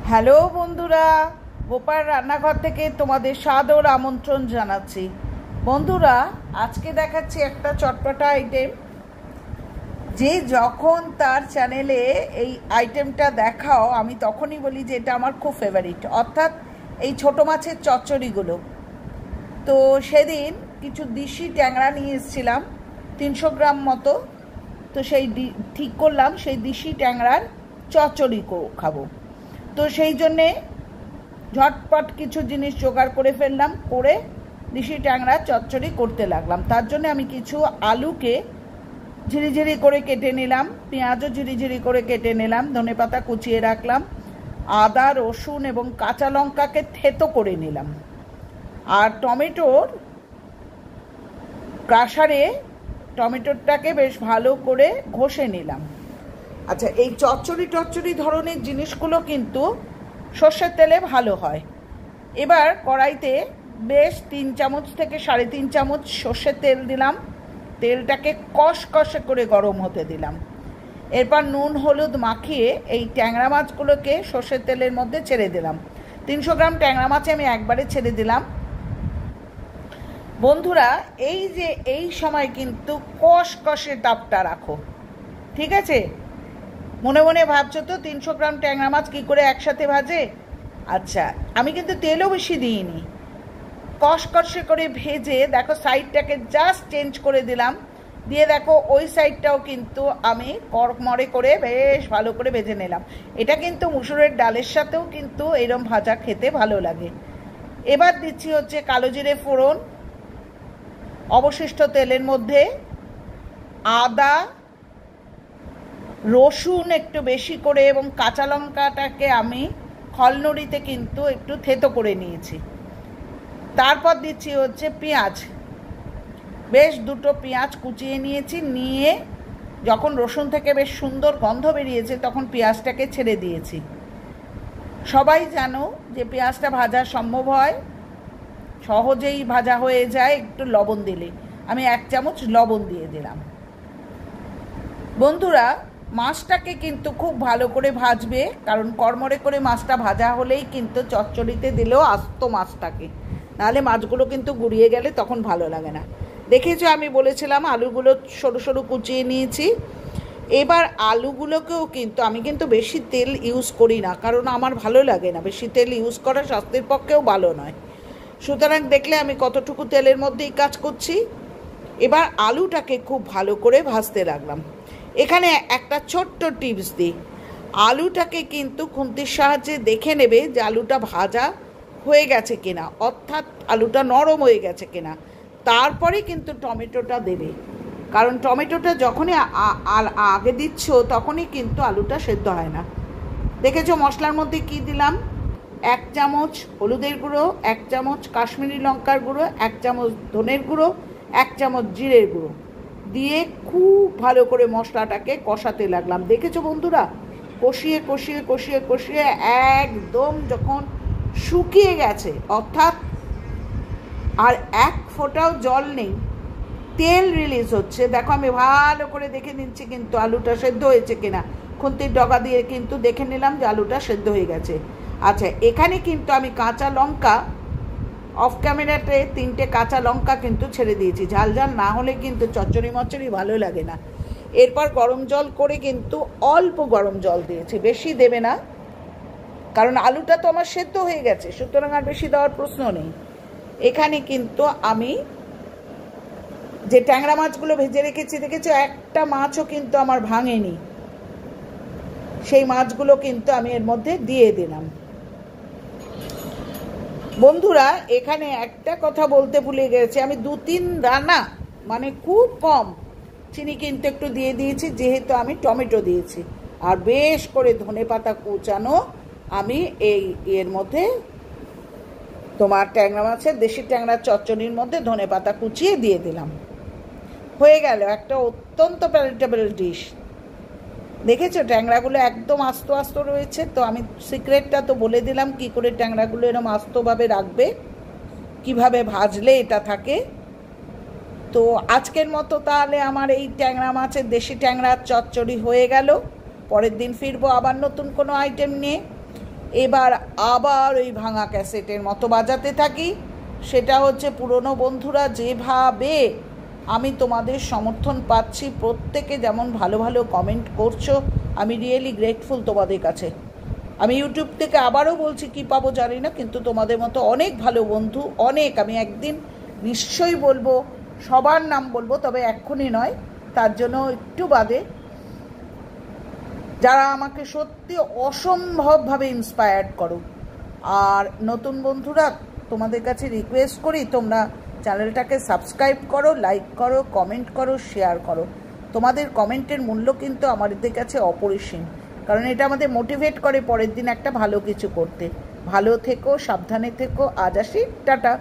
Hello বন্ধুরা, গোপাল রান্নাঘর থেকে তোমাদের সাদর আমন্ত্রণ জানাচ্ছি। বন্ধুরা, আজকে দেখাচ্ছি একটা চটপটা আইটেম, যে যখন তার চ্যানেলে এই আইটেমটা দেখাও আমি তখনই বলি যে এটা আমার খুব ফেভারিট, অর্থাৎ এই ছোটো মাছের চচ্চড়িগুলো। তো সেদিন কিছু দেশি ট্যাংরা নিয়ে এসেছিলাম 300 গ্রাম মতো। তো সেই ঠিক করলাম সেই দেশি ট্যাংরার চচ্চড়ি খাবো। তো সেই জন্যে ঝটপট কিছু জিনিস জোগাড় করে ফেললাম, করে দেশি ট্যাংরা চচ্চড়ি করতে লাগলাম। তার জন্য আমি কিছু আলুকে ঝিরিঝিরি করে কেটে নিলাম, পেঁয়াজও ঝিরিঝিরি করে কেটে নিলাম, ধনেপাতা কুচিয়ে রাখলাম, আদা রসুন এবং কাঁচা লঙ্কাকে থেতো করে নিলাম, আর টমেটোর ক্রাশারে টমেটোটাকে বেশ ভালো করে ঘষে নিলাম। আচ্ছা, এই চচ্চড়ি ধরনের জিনিসগুলো কিন্তু সর্ষের তেলে ভালো হয়। এবার কড়াইতে বেশ 3 চামচ থেকে 3.5 চামচ সর্ষের তেল দিলাম, তেলটাকে কষকষে করে গরম হতে দিলাম। এরপর নুন হলুদ মাখিয়ে এই ট্যাংরা মাছগুলোকে সর্ষের তেলের মধ্যে ছেড়ে দিলাম। 300 গ্রাম ট্যাংরা মাছে আমি একবারে ছেড়ে দিলাম। বন্ধুরা, এই সময় কিন্তু কষকষে তাপটা রাখো, ঠিক আছে? মনে মনে ভাবছো তো 300 গ্রাম ট্যাংরা মাছ কী করে একসাথে ভাজে? আচ্ছা, আমি কিন্তু তেলও বেশি দিইনি, কষকষে করে ভেজে দেখো সাইডটাকে জাস্ট চেঞ্জ করে দিলাম, দিয়ে দেখো ওই সাইডটাও কিন্তু আমি কড়মড়ে করে বেশ ভালো করে ভেজে নিলাম। এটা কিন্তু মুসুরের ডালের সাথেও কিন্তু এরম ভাজা খেতে ভালো লাগে। এবার দিচ্ছি হচ্ছে কালো জিরে ফোড়ন। অবশিষ্ট তেলের মধ্যে আদা রসুন একটু বেশি করে এবং কাঁচা লঙ্কাটাকে আমি খলনুড়িতে কিন্তু একটু থেতো করে নিয়েছি। তারপর দিচ্ছি হচ্ছে পেঁয়াজ, বেশ 2টো পেঁয়াজ কুচিয়ে নিয়েছি, নিয়ে যখন রসুন থেকে বেশ সুন্দর গন্ধ বেরিয়েছে তখন পেঁয়াজটাকে ছেড়ে দিয়েছি। সবাই জানো যে পেঁয়াজটা ভাজা সম্ভব হয়, সহজেই ভাজা হয়ে যায় একটু লবণ দিলে। আমি 1 চামচ লবণ দিয়ে দিলাম। বন্ধুরা, মাছটাকে কিন্তু খুব ভালো করে ভাজবে, কারণ কড়মড়ে করে মাছটা ভাজা হলেই কিন্তু চচ্চড়িতে দিলেও আস্ত মাছটাকে, নাহলে মাছগুলো কিন্তু গুঁড়িয়ে গেলে তখন ভালো লাগে না। দেখেছো, আমি বলেছিলাম আলুগুলো সরু সরু কুচিয়ে নিয়েছি। এবার আলুগুলোকেও কিন্তু আমি কিন্তু বেশি তেল ইউজ করি না, কারণ আমার ভালো লাগে না, বেশি তেল ইউজ করা স্বাস্থ্যের পক্ষেও ভালো নয়। সুতরাং দেখলে আমি কতটুকু তেলের মধ্যেই কাজ করছি। এবার আলুটাকে খুব ভালো করে ভাজতে লাগলাম। এখানে একটা ছোট্ট টিপস দিই, আলুটাকে কিন্তু খুন্তির সাহায্যে দেখে নেবে যে আলুটা ভাজা হয়ে গেছে কিনা, অর্থাৎ আলুটা নরম হয়ে গেছে কিনা, তারপরে কিন্তু টমেটোটা দেবে। কারণ টমেটোটা যখনই আগে দিচ্ছ তখনই কিন্তু আলুটা সেদ্ধ হয় না। দেখেছো মশলার মধ্যে কি দিলাম? 1 চামচ হলুদের গুঁড়ো, 1 চামচ কাশ্মীরি লঙ্কার গুঁড়ো, 1 চামচ ধনের গুঁড়ো, 1 চামচ জিরের গুঁড়ো দিয়ে খুব ভালো করে মশলাটাকে কষাতে লাগলাম। দেখেছো বন্ধুরা, কষিয়ে কষিয়ে কষিয়ে কষিয়ে একদম যখন শুকিয়ে গেছে, অর্থাৎ আর 1 ফোঁটাও জল নেই, তেল রিলিজ হচ্ছে। দেখো আমি ভালো করে দেখে নিচ্ছি কিন্তু আলুটা সেদ্ধ হয়েছে কিনা, খুন্তির ডগা দিয়ে কিন্তু দেখে নিলাম যে আলুটা সেদ্ধ হয়ে গেছে। আচ্ছা, এখানে কিন্তু আমি কাঁচা লঙ্কা অফ ক্যামেরাতে 3টে কাঁচা লঙ্কা কিন্তু ছেড়ে দিয়েছি, ঝাল ঝাল না হলে কিন্তু চচ্চড়ি মচ্চড়ি ভালো লাগে না। এরপর গরম জল করে কিন্তু অল্প গরম জল দিয়েছি, বেশি দেবে না, কারণ আলুটা তো আমার সেদ্ধ হয়ে গেছে, সুতরাং আর বেশি দেওয়ার প্রশ্ন নেই। এখানে কিন্তু আমি যে ট্যাংরা মাছগুলো ভেজে রেখেছি, দেখেছো একটা মাছও কিন্তু আমার ভাঙেনি, সেই মাছগুলো কিন্তু আমি এর মধ্যে দিয়ে দিলাম। বন্ধুরা, এখানে একটা কথা বলতে ভুলে গেছি, আমি 2-3 দানা মানে খুব কম চিনি কিন্তু একটু দিয়ে দিয়েছি, যেহেতু আমি টমেটো দিয়েছি। আর বেশ করে ধনেপাতা কুচানো আমি এর মধ্যে তোমার ট্যাংরা মাছের দেশি ট্যাংরার চচ্চড়ির মধ্যে ধনেপাতা কুচিয়ে দিয়ে দিলাম। হয়ে গেল একটা অত্যন্ত প্যালেটেবল ডিশ। দেখেছো ট্যাংরাগুলো একদম আস্ত আস্ত রয়েছে। তো আমি সিক্রেটটা তো বলে দিলাম কি করে ট্যাংরাগুলো এরকম আস্তভাবে রাখবে, কিভাবে ভাজলে এটা থাকে। তো আজকের মতো তাহলে আমার এই ট্যাংরা মাছের দেশি ট্যাংরার চচ্চড়ি হয়ে গেল। পরের দিন ফিরবো আবার নতুন কোনো আইটেম নিয়ে। এবার আবার ওই ভাঙা ক্যাসেটের মতো বাজাতে থাকি। সেটা হচ্ছে পুরনো বন্ধুরা যেভাবে আমি তোমাদের সমর্থন পাচ্ছি, প্রত্যেকে যেমন ভালো ভালো কমেন্ট করছো, আমি রিয়েলি গ্রেটফুল তোমাদের কাছে। আমি ইউটিউব থেকে আবারও বলছি, কী পাবো জানি না, কিন্তু তোমাদের মতো অনেক ভালো বন্ধু, অনেক, আমি একদিন নিশ্চয়ই বলবো, সবার নাম বলবো, তবে এক্ষুনি নয়, তার জন্য একটু বাদে, যারা আমাকে সত্যি অসম্ভবভাবে ইন্সপায়ার্ড করো। আর নতুন বন্ধুরা, তোমাদের কাছে রিকোয়েস্ট করি, তোমরা চ্যানেলটাকে সাবস্ক্রাইব করো, লাইক করো, কমেন্ট করো, শেয়ার করো। তোমাদের কমেন্টের মূল্য কিন্তু আমাদের কাছে অপরিসীম, কারণ এটা আমাদের মোটিভেট করে পরের দিন একটা ভালো কিছু করতে। ভালো থেকো, সাবধানে থেকো, আজ আসি, টাটা।